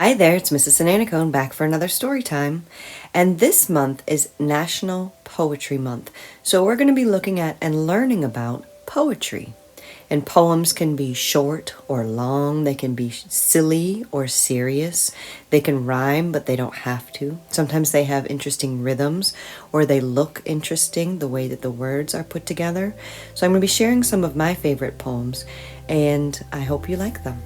Hi there, it's Mrs. Ananicone back for another story time. And this month is National Poetry Month. So we're going to be looking at and learning about poetry. And poems can be short or long, they can be silly or serious. They can rhyme, but they don't have to. Sometimes they have interesting rhythms or they look interesting the way that the words are put together. So I'm going to be sharing some of my favorite poems, and I hope you like them.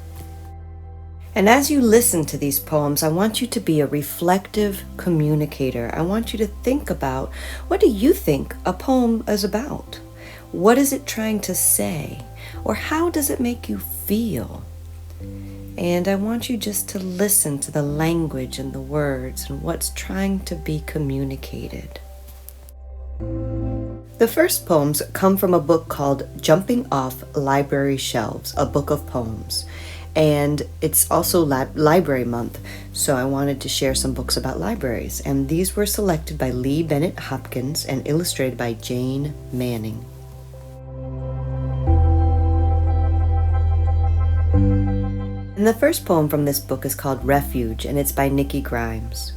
And as you listen to these poems, I want you to be a reflective communicator. I want you to think about, what do you think a poem is about? What is it trying to say? Or how does it make you feel? And I want you just to listen to the language and the words and what's trying to be communicated. The first poems come from a book called Jumping Off Library Shelves, a book of poems. And it's also Library Month, so I wanted to share some books about libraries. And these were selected by Lee Bennett Hopkins and illustrated by Jane Manning. And the first poem from this book is called Refuge, and it's by Nikki Grimes.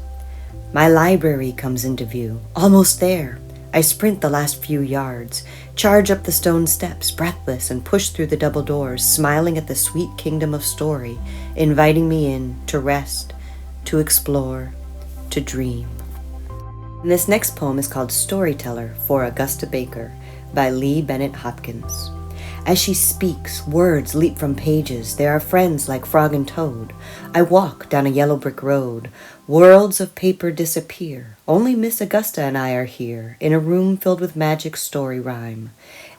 My library comes into view, almost there. I sprint the last few yards, charge up the stone steps, breathless, and push through the double doors, smiling at the sweet kingdom of story, inviting me in to rest, to explore, to dream. And this next poem is called Storyteller for Augusta Baker by Lee Bennett Hopkins. As she speaks, words leap from pages. There are friends like Frog and Toad. I walk down a yellow brick road. Worlds of paper disappear. Only Miss Augusta and I are here, in a room filled with magic story rhyme.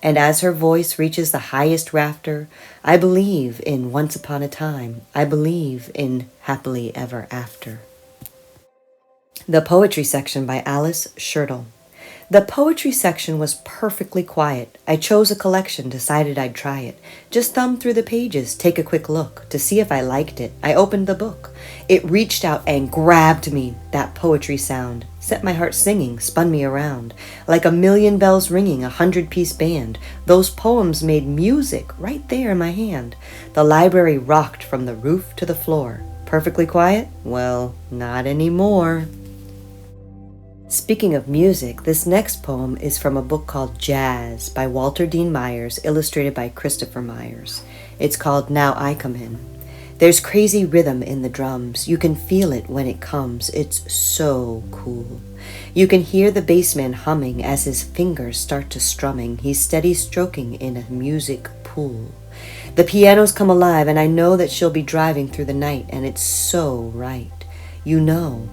And as her voice reaches the highest rafter, I believe in Once Upon a Time. I believe in Happily Ever After. The Poetry Section by Alice Schertle. The poetry section was perfectly quiet. I chose a collection, decided I'd try it. Just thumb through the pages, take a quick look, to see if I liked it. I opened the book. It reached out and grabbed me, that poetry sound. Set my heart singing, spun me around. Like a million bells ringing, 100-piece band. Those poems made music right there in my hand. The library rocked from the roof to the floor. Perfectly quiet? Well, not anymore. Speaking of music, this next poem is from a book called Jazz by Walter Dean Myers, illustrated by Christopher Myers. It's called Now I Come In. There's crazy rhythm in the drums. You can feel it when it comes. It's so cool. You can hear the bassman humming as his fingers start to strumming. He's steady stroking in a music pool. The pianos come alive, and I know that she'll be driving through the night, and it's so right. You know,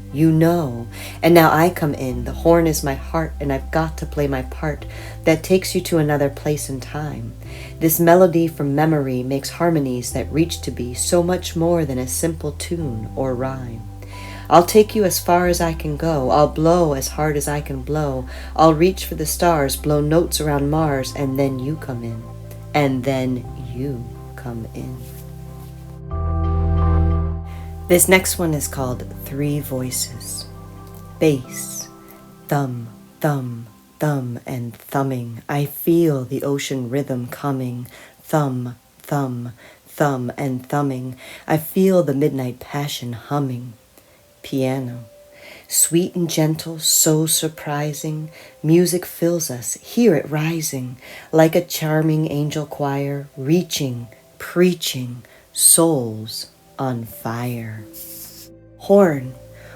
and now I come in. The horn is my heart, and I've got to play my part that takes you to another place and time. This melody from memory makes harmonies that reach to be so much more than a simple tune or rhyme. I'll take you as far as I can go. I'll blow as hard as I can blow. I'll reach for the stars, blow notes around Mars, and then you come in. And then you come in. This next one is called Three Voices. Bass, thumb, thumb, thumb, and thumbing. I feel the ocean rhythm coming. Thumb, thumb, thumb, and thumbing. I feel the midnight passion humming. Piano, sweet and gentle, so surprising. Music fills us, hear it rising, like a charming angel choir, reaching, preaching, souls on fire. Horn.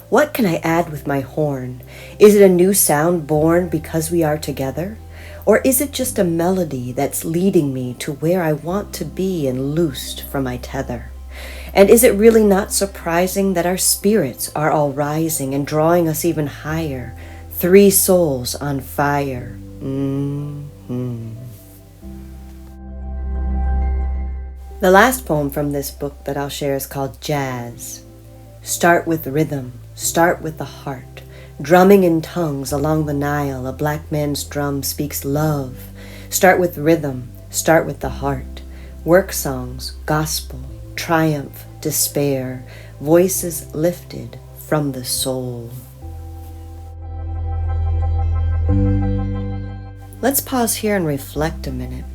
What can I add with my horn? Is it a new sound born because we are together? Or is it just a melody that's leading me to where I want to be and loosed from my tether? And is it really not surprising that our spirits are all rising and drawing us even higher? Three souls on fire. The last poem from this book that I'll share is called Jazz. Start with rhythm, start with the heart. Drumming in tongues along the Nile, a black man's drum speaks love. Start with rhythm, start with the heart. Work songs, gospel, triumph, despair, voices lifted from the soul. Let's pause here and reflect a minute.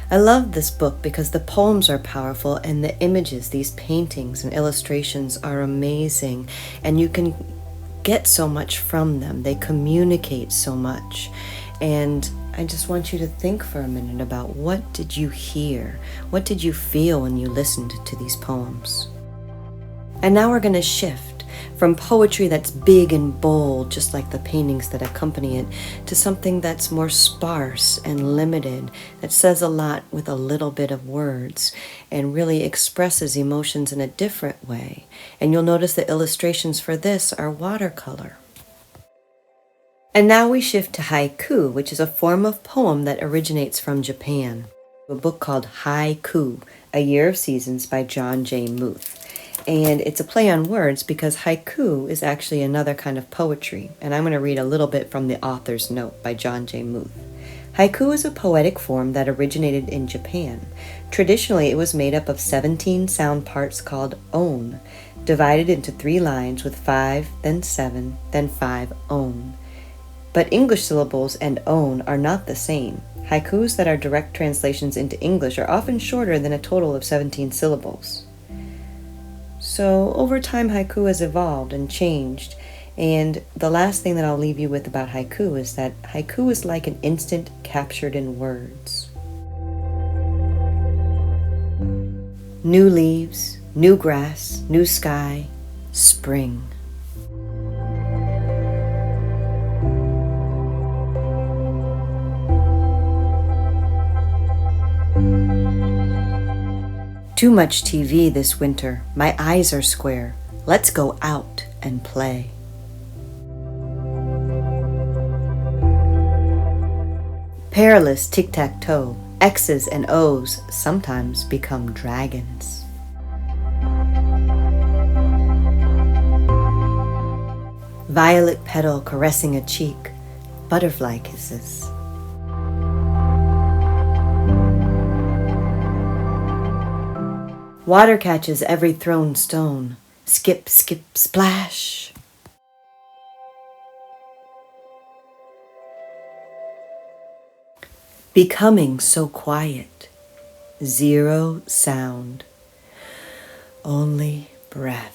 I love this book because the poems are powerful and the images, these paintings and illustrations are amazing, and you can get so much from them. They communicate so much. And I just want you to think for a minute about, what did you hear? What did you feel when you listened to these poems? And now we're going to shift from poetry that's big and bold, just like the paintings that accompany it, to something that's more sparse and limited, that says a lot with a little bit of words and really expresses emotions in a different way. And you'll notice the illustrations for this are watercolor. And now we shift to haiku, which is a form of poem that originates from Japan. A book called Haiku, A Year of Seasons by John J. Muth. And it's a play on words because haiku is actually another kind of poetry. And I'm going to read a little bit from the author's note by John J. Muth. Haiku is a poetic form that originated in Japan. Traditionally, it was made up of 17 sound parts called on, divided into 3 lines with 5, then 7, then 5 on. But English syllables and on are not the same. Haikus that are direct translations into English are often shorter than a total of 17 syllables. So over time, haiku has evolved and changed. And the last thing that I'll leave you with about haiku is that haiku is like an instant captured in words. New leaves, new grass, new sky, spring. Too much TV this winter. My eyes are square. Let's go out and play. Perilous tic-tac-toe. X's and O's sometimes become dragons. Violet petal caressing a cheek. Butterfly kisses. Water catches every thrown stone. Skip, skip, splash. Becoming so quiet. Zero sound. Only breath.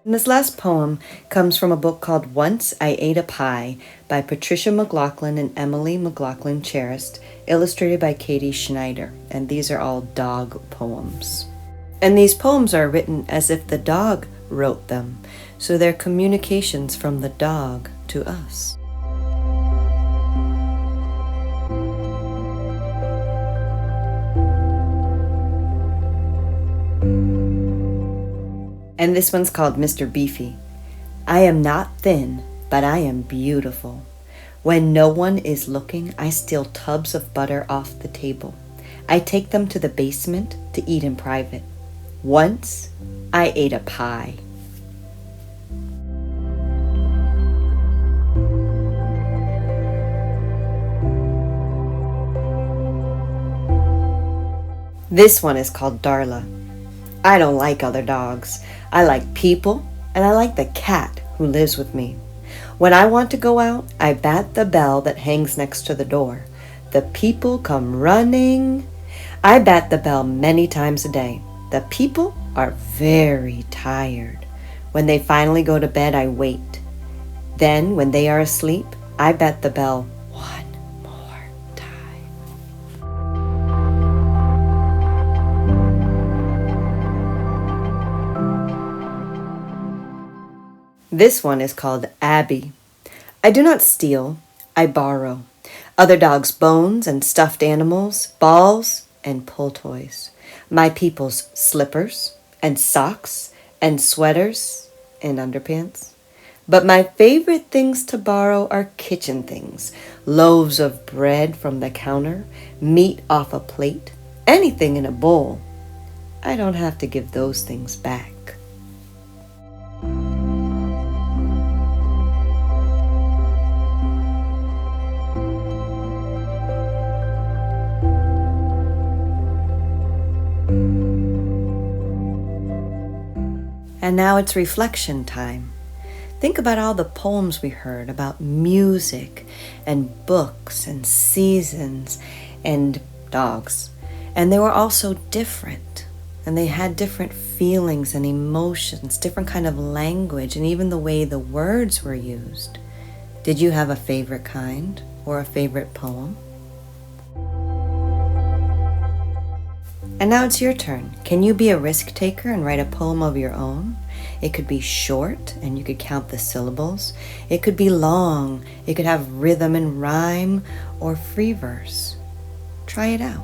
And this last poem comes from a book called Once I Ate a Pie by Patricia McLaughlin and Emily McLaughlin Charist, illustrated by Katie Schneider. And these are all dog poems. And these poems are written as if the dog wrote them, so they're communications from the dog to us. And this one's called Mr. Beefy. I am not thin, but I am beautiful. When no one is looking, I steal tubs of butter off the table. I take them to the basement to eat in private. Once, I ate a pie. This one is called Darla. I don't like other dogs. I like people, and I like the cat who lives with me. When I want to go out, I bat the bell that hangs next to the door. The people come running. I bat the bell many times a day. The people are very tired. When they finally go to bed, I wait. Then, when they are asleep, I bat the bell one more time. This one is called Abby. I do not steal, I borrow. Other dogs' bones and stuffed animals, balls and pull toys. My people's slippers and socks and sweaters and underpants. But my favorite things to borrow are kitchen things. Loaves of bread from the counter, meat off a plate, anything in a bowl. I don't have to give those things back. And now it's reflection time. Think about all the poems we heard about music and books and seasons and dogs. And they were all so different. And they had different feelings and emotions, different kind of language, and even the way the words were used. Did you have a favorite kind or a favorite poem? And now it's your turn. Can you be a risk taker and write a poem of your own? It could be short and you could count the syllables. It could be long. It could have rhythm and rhyme or free verse. Try it out.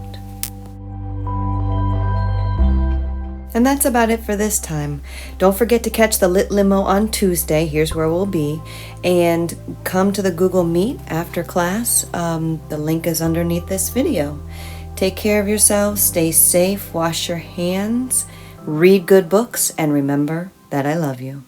And that's about it for this time. Don't forget to catch the Lit Limo on Tuesday. Here's where we'll be. And come to the Google Meet after class. The link is underneath this video. Take care of yourselves, stay safe, wash your hands, read good books, and remember that I love you.